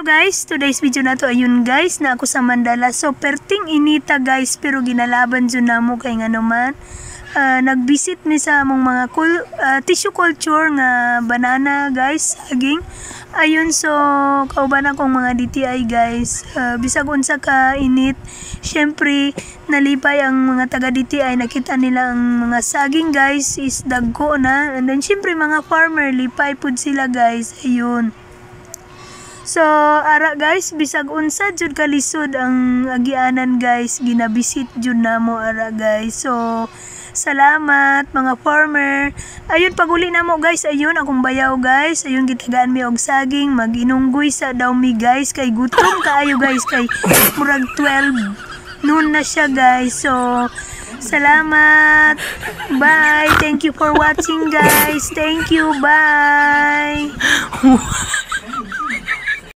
guys, today's video na to ayun guys na ako sa Mandala. So perting inita guys pero ginalaban dyan na mo kay nga naman. Nag-visit mi sa among mga tissue culture nga banana guys, saging. Ayun, so kauban akong mga DTI guys. Bisag unsa ka init, syempre nalipay ang mga taga DTI, nakita nila ang mga saging guys is dagko na. And then syempre mga farmer lipay pud sila guys. Ayun. So, ara guys, bisag unsa jud kalisod ang agianan guys, ginabisit jud namo ara guys. So, salamat mga farmer. Ayun, paguli namo guys, ayun akong bayaw guys. Ayun, gitagaan mi og saging, maginunggoy sa daw mi guys kay gutom kaayo guys kay murag 12 noon na siya guys. So, salamat. Bye. Thank you for watching guys. Thank you. Bye.